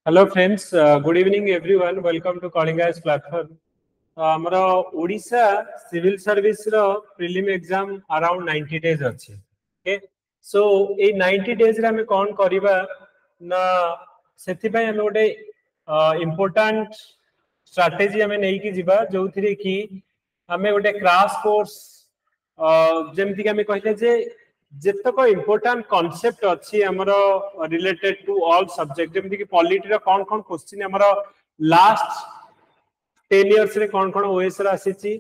Hello friends, good evening everyone. Welcome to Kalinga's platform. Amara Odisha civil service ro prelim exam around 90 days अछि. Okay. So ए 90 days रे हमें कौन करिबा ना सेति पय हमें ओटे important strategy हमें नहीं की जिबा जो थिरे की हमें ओटे crash course जेमति कि हमें कहले जे जेतक इम्पोर्टेंट कॉन्सेप्ट अछि हमरो रिलेटेड टू ऑल सब्जेक्ट जेमति कि पॉलिटी रो कोन कोन क्वेश्चन हमरो लास्ट 10 इयर्स रे कोन कोन ओएस रा आसीची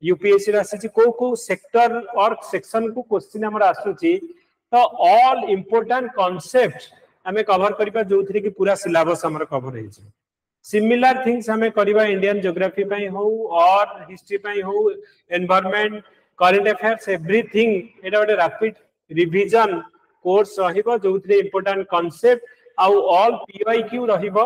यूपीएससी रा आसीची को सेक्टर और सेक्शन को क्वेश्चन हमरो आसुची तो ऑल इम्पोर्टेंट कॉन्सेप्ट हमें कवर करिबा जोथि कि पूरा सिलेबस हमरो कवर हे छै सिमिलर थिंग्स हमें करिबा इंडियन ज्योग्राफी पई हो और हिस्ट्री पई हो एनवायरनमेंट करंट अफेयर्स एवरीथिंग एटा गोटे रैपिड रिवीजन कोर्स रहिबो जोथि इंपोर्टेंट कांसेप्ट आउ ऑल पीआईक्यू रहिबो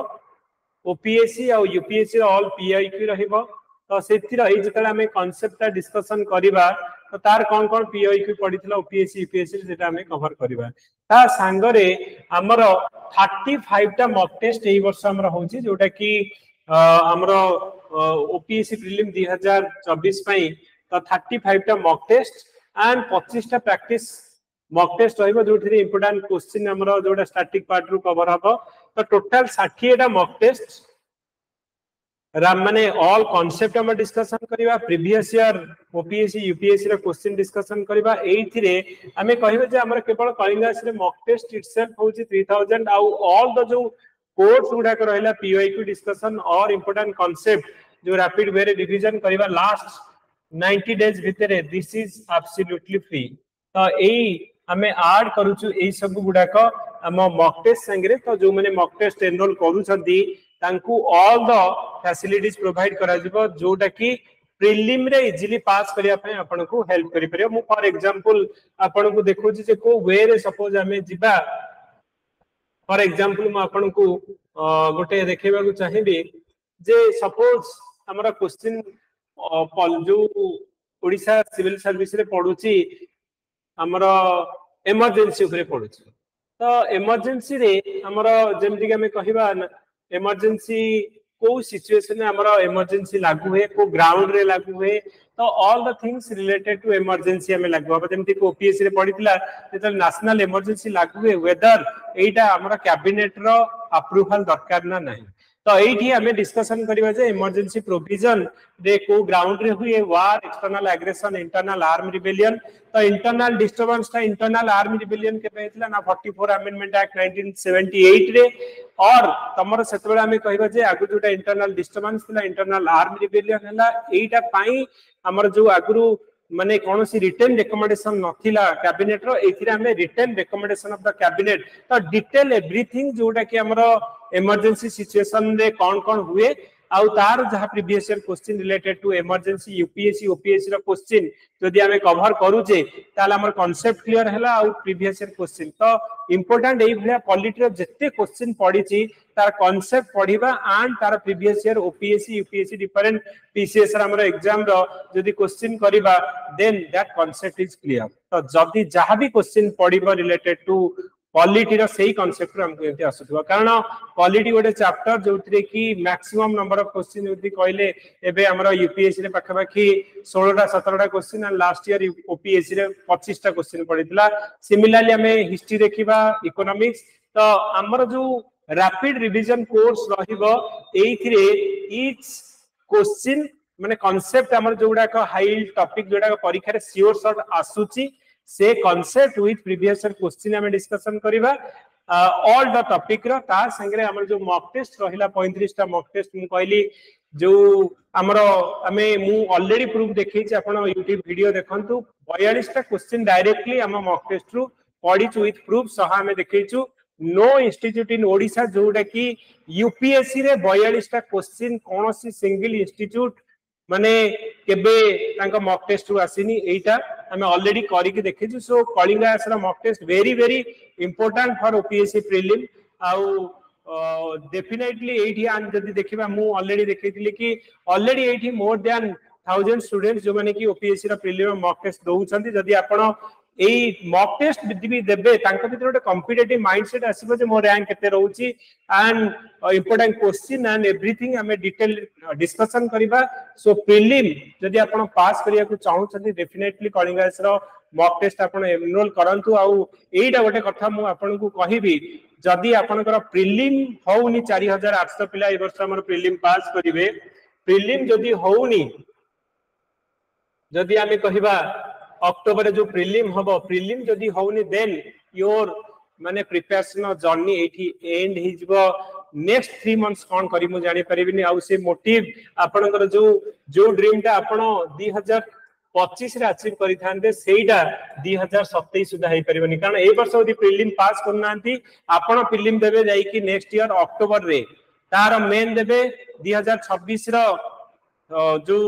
ओपीएससी आउ यूपीएससी ऑल पीआईक्यू रहिबो तो सेति रही जतले हमें कांसेप्ट ता डिस्कशन करिबा तो तार कोन कोन पीआईक्यू पडितला ओपीएससी यूपीएससी जेटा हमें कवर करिबा ता सांगरे हमरो 35 टा मॉक टेस्ट एई वर्ष हमरो होची जोटा कि हमरो ओपीएससी प्रीलिम 2024 पई तो 35 टा मॉक टेस्ट एंड 25 टा प्रैक्टिस मॉक टेस्ट रहिबो जोथि इंपोर्टेंट क्वेश्चन हमरो जोटा स्टैटिक पार्ट रू कवर हबो तो टोटल 60 टा मॉक टेस्ट राम माने ऑल कांसेप्ट हम डिस्कशन करिबा प्रीवियस ईयर ओपीएससी यूपीएससी रे क्वेश्चन डिस्कशन करिबा एइथिरे हमें कहिबे जे हमर केवल कलिंगास रे मॉक टेस्ट इटसेल्फ होची 3000 आउ ऑल द जो कोर्स गुडा कर रहला पीओआईक्यू डिस्कशन और इंपोर्टेंट कांसेप्ट जो रैपिड वे रे रिवीजन करिबा लास्ट 90 डेज भितरे दिस इज एब्सोल्युटली फ्री तो एई हमें ऐड करूछु एई सब गुडा को हम मॉक टेस्ट संगरे तो जो माने मॉक टेस्ट एनरोल करूछंती तांकू ऑल द फैसिलिटीज प्रोवाइड करा जिवो जोटा कि प्रीलिम रे इजीली पास करिया पय आपन को हेल्प करि परियो मु फॉर एग्जांपल आपन को देखो जे को वे रे सपोज हमें जिबा फॉर एग्जांपल मु आपन को गोटे देखेबा को चाहिबे जे सपोज हमरा क्वेश्चन जो ओडिशा सिविल सर्विस रे पढुची हमरा इमरजेंसी ऊपर पढुची तो इमरजेंसी रे हमरा जेमति कि हमें कहिबा इमरजेंसी को सिचुएशन में हमरा इमरजेंसी लागू है को ग्राउंड रे लागू है तो all the things related to emergency हमें लागू अब जेमति को ओपीएससी रे पढितला जे नेशनल इमरजेंसी लागू है वेदर एटा हमरा कैबिनेट रो अप्रूवल दरकार ना नहीं तो एठी हमें डिस्कशन करिबा जे इमरजेंसी प्रोविजन रे को ग्राउंड रे हुए war external aggression internal arm rebellion तो इंटरनल डिस्टर्बेंस था इंटरनल आर्म रिबेलियन के पेतला ना 44 अमेंडमेंट एक्ट 1978 रे और तमर सेतबेला हमें कहिबा जे आगु जोटा इंटरनल डिस्टर्बेंस थिला इंटरनल आर्म रिबेलियन हला एटा पाई हमर जो आगु माने कोनोसी रिटन रिकमेंडेशन नथिला कैबिनेट रो एथिरे हमें written recommendation of the cabinet तो डिटेल एवरीथिंग जोटा कि हमरो इमरजेंसी सिचुएशन रे कोन कोन हुए आउ तार जहा previous year question related to emergency UPSC OPSC रो क्वेश्चन जदि हमें कवर करू जे ताल हमर कांसेप्ट क्लियर हला आउ प्रीवियस ईयर क्वेश्चन तो इंपोर्टेंट एई भलिया पॉलिटी रो जत्ते क्वेश्चन पढिची तार कांसेप्ट पढिबा एंड तार previous year OPSC UPSC different PCS रा हमर एग्जाम रो जदि क्वेश्चन करिबा then that concept is clear तो जदि जहा भी क्वेश्चन पढिबा रिलेटेड टू पॉलिटी रो सही कांसेप्ट हमको एते आसुथबा कारण पॉलिटी गोटे चैप्टर जोथरे कि मैक्सिमम नंबर ऑफ क्वेश्चन जदि कहले एबे हमरो यूपीएससी रे पाखबाखी 16 टा 17 टा question and last year OPSC रे 25 टा क्वेश्चन पडितला सिमिलरली हमें हिस्ट्री देखिबा इकोनॉमिक्स तो हमरो जो रैपिड रिवीजन कोर्स रहिबो एइथिरे ईच क्वेश्चन माने कांसेप्ट हमर जोडा का हाई टॉपिक जोडा का परीक्षा रे श्योर शॉर्ट आसुची से concept with previous year question हमें डिस्कशन करिबा ऑल द टॉपिक रो ता संगे हमर जो मॉक टेस्ट रहिला 35 टा मॉक टेस्ट मु कहली जो हमरो हमें मु ऑलरेडी प्रूफ देखै छी आपण YouTube वीडियो देखंतु 42 टा क्वेश्चन डायरेक्टली हम मॉक टेस्ट रू पढी छु विथ प्रूफ सह हमें देखै छु नो इंस्टीट्यूट इन ओडिशा जोडा कि यूपीएससी रे 42 टा क्वेश्चन कोनोसी सिंगल इंस्टीट्यूट माने केबे तांका मॉक टेस्ट रु आसीनी एटा हमें ऑलरेडी करी के देखै छु सो कलिंगा आसरा mock test very very important for OPSC prelim आउ डेफिनेटली एठी आन जदी देखिबा मु ऑलरेडी देखैतिली कि ऑलरेडी एठी मोर देन 1000 स्टूडेंट्स जो माने कि ओपीएससी रा प्रीलिम मॉक टेस्ट दउछंती जदी आपण मॉक टेस्ट भी देबे तांको भीतर गोटे कॉम्पिटिटिव माइंडसेट आसीबो जे मो रैंक केते रहउची and important question and everything हमें डिटेल डिस्कशन करिबा सो प्रीलिम जदी आपण पास करिया को चाहू छथि डेफिनेटली कलिंगास रो मॉक टेस्ट आपण एनरोल करंतु आउ एटा गोटे कथा मु आपण को कहिबी जदी आपनकर प्रीलिम होउनी 4800 पिला ए वर्ष हमर प्रीलिम पास करिवे प्रीलिम जदी होउनी जदी आमे कहिबा अक्टोबर जो प्रीलिम हबो प्रीलिम जदी होउनी देन योर माने प्रिपरेशन जर्नी एठी एंड हिजबो नेक्स्ट 3 मंथ्स कोन करी मु जानि परिबिनी आ से मोटिव आपनकर जो ड्रीम ता आपण 2025 रे अचीव करि थांदे सेइडा 2027 सुधा हे परिबनी कारण ए वर्ष यदि प्रीलिम पास करनांती आपण प्रीलिम देबे जाई कि नेक्स्ट ईयर अक्टोबर रे तार मेन देबे 2026 रो जो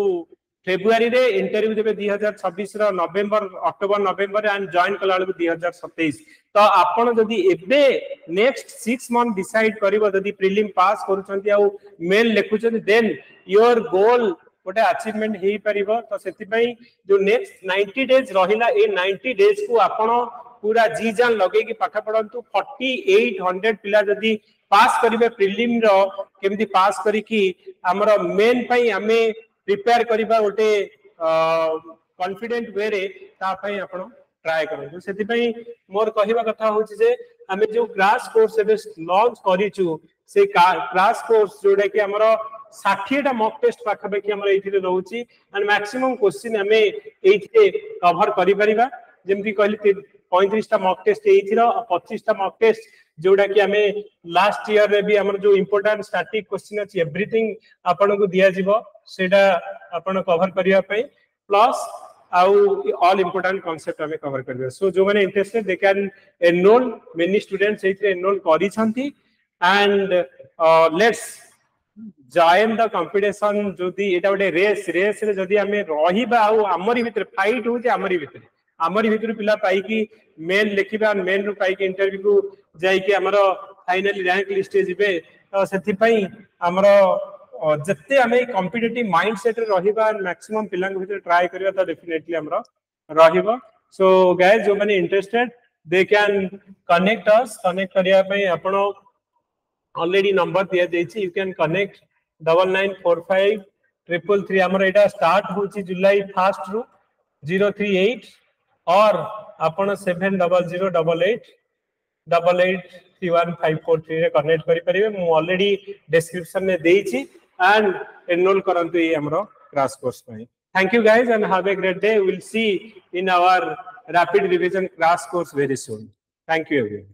फेब्रुआरी रे इंटरव्यू देबे 2026 रो नवंबर अक्टोबर नवंबर एंड जॉइन कला 2027 तो आपण जदी एबे नेक्स्ट 6 मंथ डिसाइड करिवो जदी प्रीलिम पास करूचंती आ मेल लेखुचंती देन योर गोल गोटे अचीवमेंट हे परिबो तो सेति पई जो नेक्स्ट 90 डेज रहिला ए 90 डेज को आपण पूरा जी जान लगे कि पाठ पढंतु 4800 पिला जदी पास करिवे प्रीलिम रो केमती पास करी कि हमरो मेन पई हमें प्रिपेयर करिबा गोटे कॉन्फिडेंट वे रे ता पई आपण ट्राई करन सेति पई मोर कहिबा कथा होछि जे हमें जो क्रैश कोर्स एबे लॉन्च करिचु से क्रैश कोर्स जोडे कि हमरो 60 टा मॉक टेस्ट पाखबे कि हमरो एथिरे रहउची एंड मैक्सिमम क्वेश्चन हमें एथिरे कवर करि परिबा जेमति कहली 35 टा मॉक टेस्ट एथिरो 25 टा मॉक टेस्ट जोडा कि हमें लास्ट ईयर रे भी हमर जो इंपोर्टेंट स्टैटिक क्वेश्चन अछि एवरीथिंग आपन को दिया जिवो सेटा आपन कवर करिया पई प्लस all important concept हमें कवर करबे सो जो माने interested they can enrol many students एथिरे एनरोल करि छंती and let's join the competition जदी एटा गोटे रेस रे जदी हमें रहिबा आ हमरी भीतर फाइट हो जे हमरी भीतर पिला पाई कि मेल लिखिबा मेल रु पाई कि इंटरव्यू को जाई कि हमरो फाइनली रैंक लिस्ट जिबे तो सेति पई हमरो जत्ते हमें कॉम्पिटिटिव माइंडसेट रे रहिबा मैक्सिमम पिलांग भीतर ट्राई करिया तो डेफिनेटली हमरो रहिबो सो गाइस जो माने interested they can connect us connect करिया पई आपनो ऑलरेडी नंबर दिया देछि यू कैन कनेक्ट 9945 333 हमर एटा स्टार्ट होछि जुलाई 1 रु 038 और आपण 700888 31543 रे कनेक्ट करि परिबे मु ऑलरेडी डिस्क्रिप्शन में देछि एंड एनरोल करंतु ये हमरो क्रैश कोर्स में thank you guys and have a great day we will see in our rapid revision crash course very soon thank you everyone